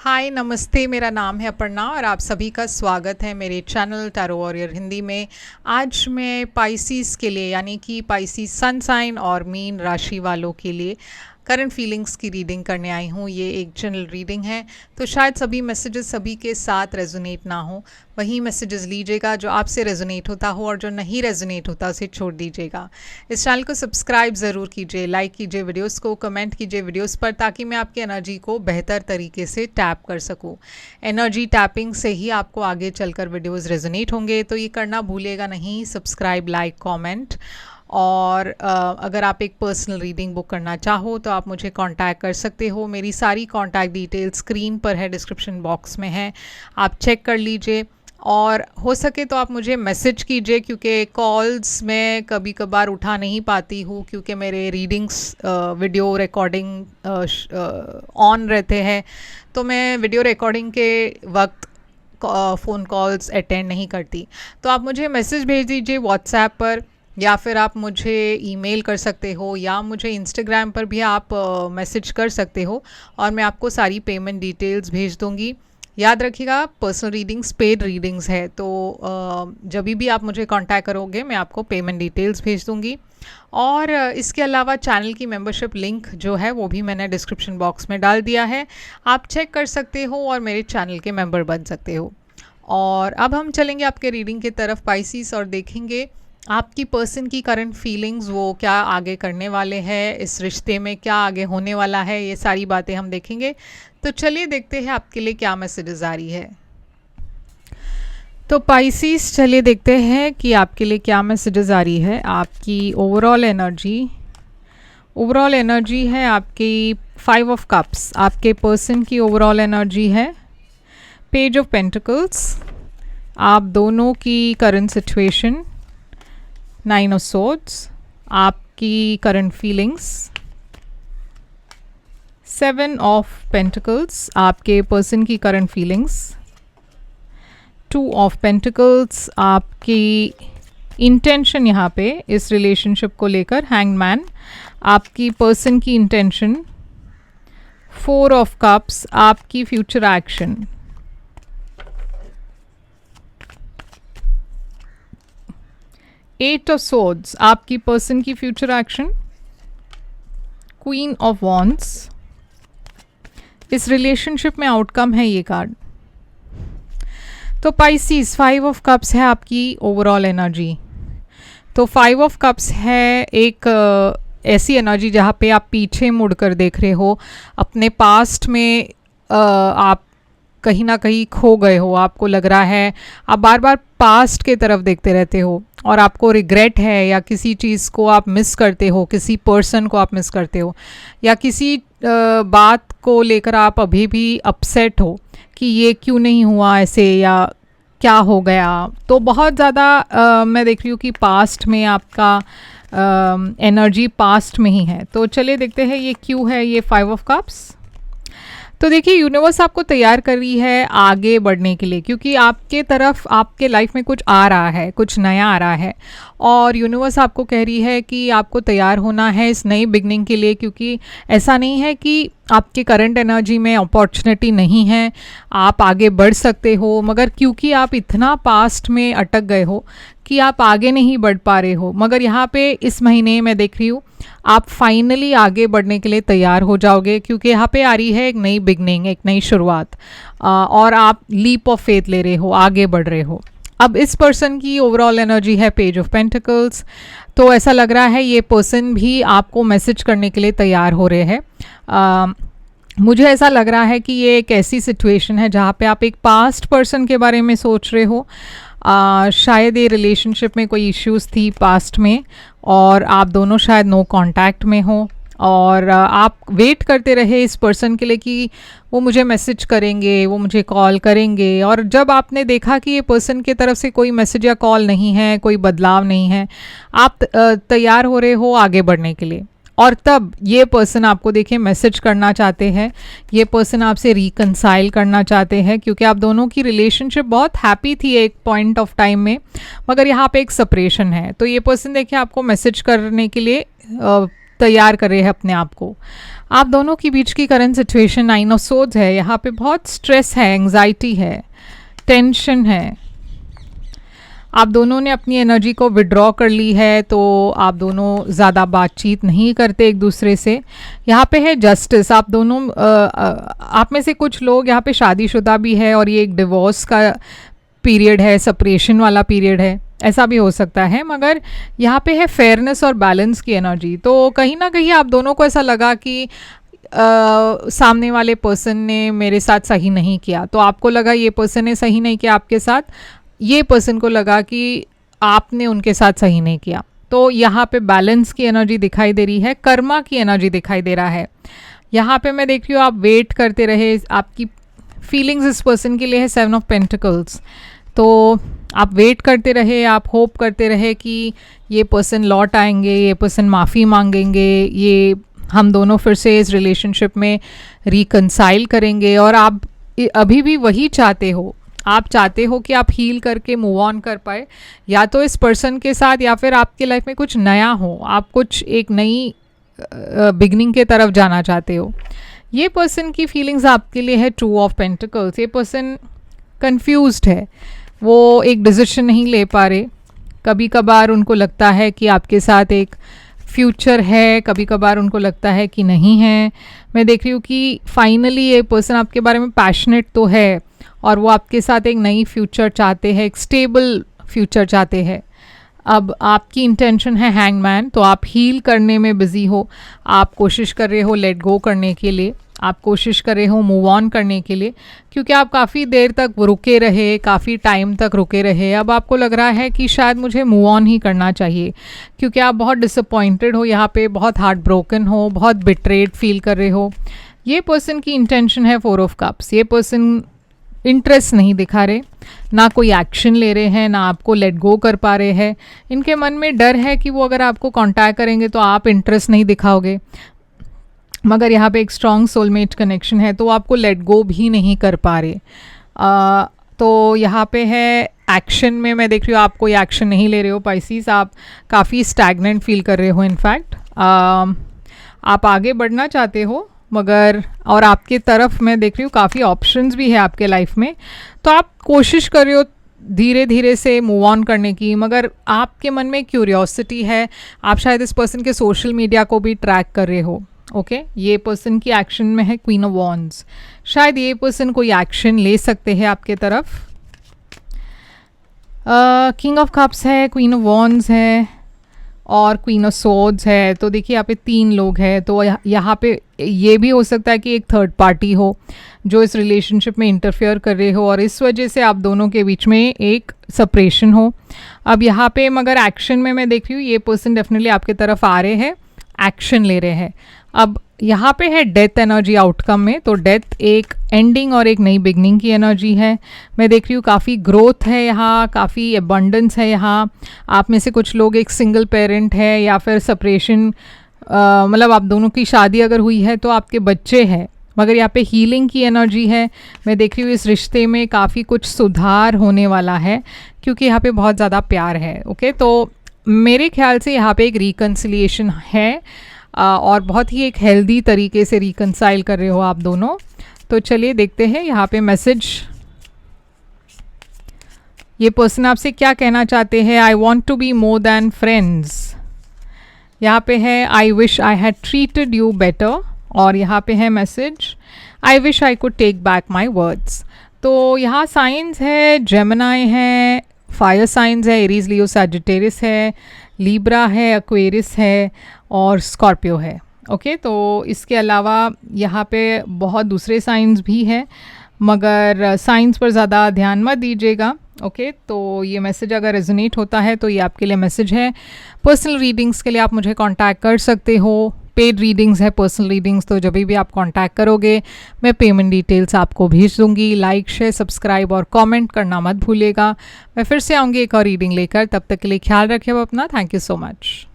हाय नमस्ते, मेरा नाम है अपर्णा और आप सभी का स्वागत है मेरे चैनल टैरो वॉरियर हिंदी में। आज मैं पाइसिस के लिए यानी कि पाइसिस सन साइन और मीन राशि वालों के लिए करंट फीलिंग्स की रीडिंग करने आई हूँ। ये एक जनरल रीडिंग है, तो शायद सभी मैसेजेस सभी के साथ रेजोनेट ना हो। वही मैसेजेस लीजिएगा जो आपसे रेजोनेट होता हो और जो नहीं रेजोनेट होता उसे छोड़ दीजिएगा। इस चैनल को सब्सक्राइब ज़रूर कीजिए, लाइक कीजिए वीडियोस को, कमेंट कीजिए वीडियोस पर, ताकि मैं आपकी एनर्जी को बेहतर तरीके से टैप कर सकूं। एनर्जी टैपिंग से ही आपको आगे चलकर वीडियोस रेजोनेट होंगे, तो ये करना भूलिएगा नहीं, सब्सक्राइब, लाइक, कमेंट। और अगर आप एक पर्सनल रीडिंग बुक करना चाहो तो आप मुझे कांटेक्ट कर सकते हो। मेरी सारी कांटेक्ट डिटेल्स स्क्रीन पर है, डिस्क्रिप्शन बॉक्स में है, आप चेक कर लीजिए। और हो सके तो आप मुझे मैसेज कीजिए, क्योंकि कॉल्स मैं कभी कभार उठा नहीं पाती हूँ, क्योंकि मेरे रीडिंग्स वीडियो रिकॉर्डिंग ऑन रहते हैं, तो मैं वीडियो रिकॉर्डिंग के वक्त फ़ोन कॉल्स अटेंड नहीं करती। तो आप मुझे मैसेज भेज दीजिए व्हाट्सएप पर, या फिर आप मुझे ईमेल कर सकते हो, या मुझे इंस्टाग्राम पर भी आप मैसेज कर सकते हो और मैं आपको सारी पेमेंट डिटेल्स भेज दूँगी। याद रखिएगा, पर्सनल रीडिंग्स पेड रीडिंग्स है, तो जब भी आप मुझे कांटेक्ट करोगे मैं आपको पेमेंट डिटेल्स भेज दूँगी। और इसके अलावा चैनल की मेंबरशिप लिंक जो है वो भी मैंने डिस्क्रिप्शन बॉक्स में डाल दिया है, आप चेक कर सकते हो और मेरे चैनल के मेंबर बन सकते हो। और अब हम चलेंगे आपके रीडिंग की तरफ पाइसिस, और देखेंगे आपकी पर्सन की करंट फीलिंग्स, वो क्या आगे करने वाले हैं, इस रिश्ते में क्या आगे होने वाला है, ये सारी बातें हम देखेंगे। तो चलिए देखते हैं आपके लिए क्या मैसेजेस आ रही है। तो पाइसिस, चलिए देखते हैं कि आपके लिए क्या मैसेजेस आ रही है। आपकी ओवरऑल एनर्जी है आपकी 5 ऑफ कप्स, आपके पर्सन की ओवरऑल एनर्जी है। पेज ऑफ पेंटिकल्स, आप दोनों की करंट सिचुएशन। 9 ऑफ सोर्ड्स, आपकी करंट फीलिंग्स। 7 ऑफ पेंटिकल्स, आपके पर्सन की करंट फीलिंग्स। 2 ऑफ पेंटिकल्स, आपकी इंटेंशन यहाँ पे इस रिलेशनशिप को लेकर। हैंगमैन, आपकी पर्सन की इंटेंशन। 4 ऑफ कप्स, आपकी फ्यूचर एक्शन। 8 ऑफ सोर्ड्स, आपकी पर्सन की future action. Queen of wands, इस रिलेशनशिप में आउटकम है ये कार्ड। तो पाइसिस, 5 ऑफ कप्स है आपकी ओवरऑल एनर्जी। तो 5 ऑफ कप्स है एक ऐसी एनर्जी जहाँ पे आप पीछे मुड़कर देख रहे हो, अपने पास्ट में आप कहीं ना कहीं खो गए हो। आपको लग रहा है आप बार बार पास्ट के तरफ देखते रहते हो और आपको रिग्रेट है, या किसी चीज़ को आप मिस करते हो, किसी पर्सन को आप मिस करते हो, या किसी बात को लेकर आप अभी भी अपसेट हो कि ये क्यों नहीं हुआ ऐसे, या क्या हो गया। तो बहुत ज़्यादा मैं देख रही हूँ कि पास्ट में आपका एनर्जी पास्ट में ही है। तो चलिए देखते हैं ये क्यों है ये 5 ऑफ कप्स। तो देखिए, यूनिवर्स आपको तैयार कर रही है आगे बढ़ने के लिए, क्योंकि आपके तरफ आपके लाइफ में कुछ आ रहा है, कुछ नया आ रहा है, और यूनिवर्स आपको कह रही है कि आपको तैयार होना है इस नई बिगनिंग के लिए। क्योंकि ऐसा नहीं है कि आपके करंट एनर्जी में अपॉर्चुनिटी नहीं है, आप आगे बढ़ सकते हो, मगर क्योंकि आप इतना पास्ट में अटक गए हो कि आप आगे नहीं बढ़ पा रहे हो। मगर यहाँ पे इस महीने मैं देख रही हूँ आप फाइनली आगे बढ़ने के लिए तैयार हो जाओगे, क्योंकि यहाँ पे आ रही है एक नई बिगनिंग, एक नई शुरुआत, और आप लीप ऑफ फेथ ले रहे हो, आगे बढ़ रहे हो। अब इस पर्सन की ओवरऑल एनर्जी है पेज ऑफ पेंटिकल्स। तो ऐसा लग रहा है ये पर्सन भी आपको मैसेज करने के लिए तैयार हो रहे हैं। मुझे ऐसा लग रहा है कि ये एक ऐसी सिचुएशन है जहाँ पे आप एक पास्ट पर्सन के बारे में सोच रहे हो। शायद ये रिलेशनशिप में कोई इश्यूज थी पास्ट में, और आप दोनों शायद नो कांटेक्ट में हो, और आप वेट करते रहे इस पर्सन के लिए कि वो मुझे मैसेज करेंगे, वो मुझे कॉल करेंगे। और जब आपने देखा कि ये पर्सन की तरफ से कोई मैसेज या कॉल नहीं है, कोई बदलाव नहीं है, आप तैयार हो रहे हो आगे बढ़ने के लिए। और तब ये पर्सन आपको देखिए मैसेज करना चाहते हैं, ये पर्सन आपसे रिकंसाइल करना चाहते हैं, क्योंकि आप दोनों की रिलेशनशिप बहुत हैप्पी थी एक पॉइंट ऑफ टाइम में, मगर यहाँ पे एक सेपरेशन है। तो ये पर्सन देखिए आपको मैसेज करने के लिए तैयार कर रहे हैं अपने आप को। आप दोनों के बीच की करंट सिचुएशन 9 ऑफ सोर्ड्स है। यहाँ पे बहुत स्ट्रेस है, एंग्जाइटी है, टेंशन है। आप दोनों ने अपनी एनर्जी को विड्रॉ कर ली है, तो आप दोनों ज़्यादा बातचीत नहीं करते एक दूसरे से। यहाँ पे है जस्टिस। आप दोनों आप में से कुछ लोग यहाँ पे शादीशुदा भी है और ये एक डिवोर्स का पीरियड है, सेपरेशन वाला पीरियड है, ऐसा भी हो सकता है। मगर यहाँ पे है फेयरनेस और बैलेंस की एनर्जी। तो कहीं ना कहीं आप दोनों को ऐसा लगा कि सामने वाले पर्सन ने मेरे साथ सही नहीं किया, तो आपको लगा ये पर्सन ने सही नहीं किया आपके साथ, ये पर्सन को लगा कि आपने उनके साथ सही नहीं किया। तो यहाँ पे बैलेंस की एनर्जी दिखाई दे रही है, कर्मा की एनर्जी दिखाई दे रहा है। यहाँ पे मैं देख रही हूँ आप वेट करते रहे, आपकी फीलिंग्स इस पर्सन के लिए है 7 ऑफ पेंटिकल्स। तो आप वेट करते रहे, आप होप करते रहे कि ये पर्सन लौट आएंगे, ये पर्सन माफ़ी मांगेंगे, ये हम दोनों फिर से इस रिलेशनशिप में रिकंसाइल करेंगे। और आप अभी भी वही चाहते हो, आप चाहते हो कि आप हील करके मूव ऑन कर पाए, या तो इस पर्सन के साथ या फिर आपकी लाइफ में कुछ नया हो, आप कुछ एक नई बिगनिंग के तरफ जाना चाहते हो। ये पर्सन की फीलिंग्स आपके लिए है 2 ऑफ पेंटिकल्स। ये पर्सन कंफ्यूज्ड है, वो एक डिसीजन नहीं ले पा रहे। कभी कभार उनको लगता है कि आपके साथ एक फ्यूचर है, कभी कभार उनको लगता है कि नहीं है। मैं देख रही हूँ कि फाइनली ये पर्सन आपके बारे में पैशनेट तो है और वो आपके साथ एक नई फ्यूचर चाहते हैं, एक स्टेबल फ्यूचर चाहते हैं। अब आपकी इंटेंशन है हैंगमैन, तो आप हील करने में बिजी हो, आप कोशिश कर रहे हो लेट गो करने के लिए, आप कोशिश कर रहे हो मूव ऑन करने के लिए, क्योंकि आप काफ़ी देर तक रुके रहे, काफ़ी टाइम तक रुके रहे। अब आपको लग रहा है कि शायद मुझे मूव ऑन ही करना चाहिए, क्योंकि आप बहुत डिसअपॉइंटेड हो, यहाँ पे बहुत हार्ट ब्रोकन हो, बहुत बिट्रेड फील कर रहे हो। ये पर्सन की इंटेंशन है 4 ऑफ कप्स। ये पर्सन इंटरेस्ट नहीं दिखा रहे, ना कोई एक्शन ले रहे हैं, ना आपको लेट गो कर पा रहे हैं। इनके मन में डर है कि वो अगर आपको कांटेक्ट करेंगे तो आप इंटरेस्ट नहीं दिखाओगे, मगर यहाँ पे एक स्ट्रॉन्ग सोलमेट कनेक्शन है, तो आपको लेट गो भी नहीं कर पा रहे। तो यहाँ पे है एक्शन में मैं देख रही हूँ आप कोई एक्शन नहीं ले रहे हो पाइसीस, आप काफ़ी स्टैग्नेंट फील कर रहे हो। इनफैक्ट आप आगे बढ़ना चाहते हो, मगर और आपके तरफ मैं देख रही हूँ काफ़ी ऑप्शंस भी है आपके लाइफ में, तो आप कोशिश कर रहे हो धीरे धीरे से मूव ऑन करने की, मगर आपके मन में क्यूरियोसिटी है। आप शायद इस पर्सन के सोशल मीडिया को भी ट्रैक कर रहे हो। ओके, ये पर्सन की एक्शन में है क्वीन ऑफ वॉन्ड्स। शायद ये पर्सन कोई एक्शन ले सकते हैं आपके तरफ। किंग ऑफ कप्स है, क्वीन ऑफ वॉन्ड्स है और क्वीन ऑफ सोर्ड्स है। तो देखिए यहाँ पे 3 लोग हैं, तो यहाँ पे ये भी हो सकता है कि एक थर्ड पार्टी हो जो इस रिलेशनशिप में इंटरफेयर कर रहे हो और इस वजह से आप दोनों के बीच में एक सेपरेशन हो। अब यहाँ पे मगर एक्शन में मैं देख रही हूँ ये पर्सन डेफिनेटली आपके तरफ आ रहे हैं, एक्शन ले रहे हैं। अब यहाँ पे है डेथ एनर्जी आउटकम में, तो डेथ एक एंडिंग और एक नई बिगनिंग की एनर्जी है। मैं देख रही हूँ काफ़ी ग्रोथ है यहाँ, काफ़ी एबंडेंस है यहाँ। आप में से कुछ लोग एक सिंगल पेरेंट है या फिर सेपरेशन, मतलब आप दोनों की शादी अगर हुई है तो आपके बच्चे हैं, मगर यहाँ पे हीलिंग की एनर्जी है। मैं देख रही हूँ इस रिश्ते में काफ़ी कुछ सुधार होने वाला है, क्योंकि यहाँ पे बहुत ज़्यादा प्यार है। ओके, तो मेरे ख्याल से यहाँ पे एक रिकन्सिलिएशन है और बहुत ही एक हेल्दी तरीके से रिकंसाइल कर रहे हो आप दोनों। तो चलिए देखते हैं यहाँ पे मैसेज, ये पर्सन आपसे क्या कहना चाहते हैं। I want to be more than friends. यहाँ पे है I wish I had treated you better, और यहाँ पे है message I wish I could take back my words. तो यहाँ साइंस है, जेमिनाई है, फायर साइंस है, एरीज, लियो, सैजिटेरियस है, लीब्रा है, एक्वेरियस है और स्कॉर्पियो है। ओके, तो इसके अलावा यहाँ पे बहुत दूसरे साइंस भी हैं, मगर साइंस पर ज़्यादा ध्यान मत दीजिएगा। ओके, तो ये मैसेज अगर रेजोनेट होता है तो ये आपके लिए मैसेज है। पर्सनल रीडिंग्स के लिए आप मुझे कांटेक्ट कर सकते हो। पेड रीडिंग्स है, पर्सनल रीडिंग्स, तो जब भी आप कांटेक्ट करोगे मैं पेमेंट डिटेल्स आपको भेज दूंगी। लाइक, शेयर, सब्सक्राइब और कमेंट करना मत भूलिएगा। मैं फिर से आऊँगी एक और रीडिंग लेकर, तब तक के लिए ख्याल रखिए अपना। Thank you so much.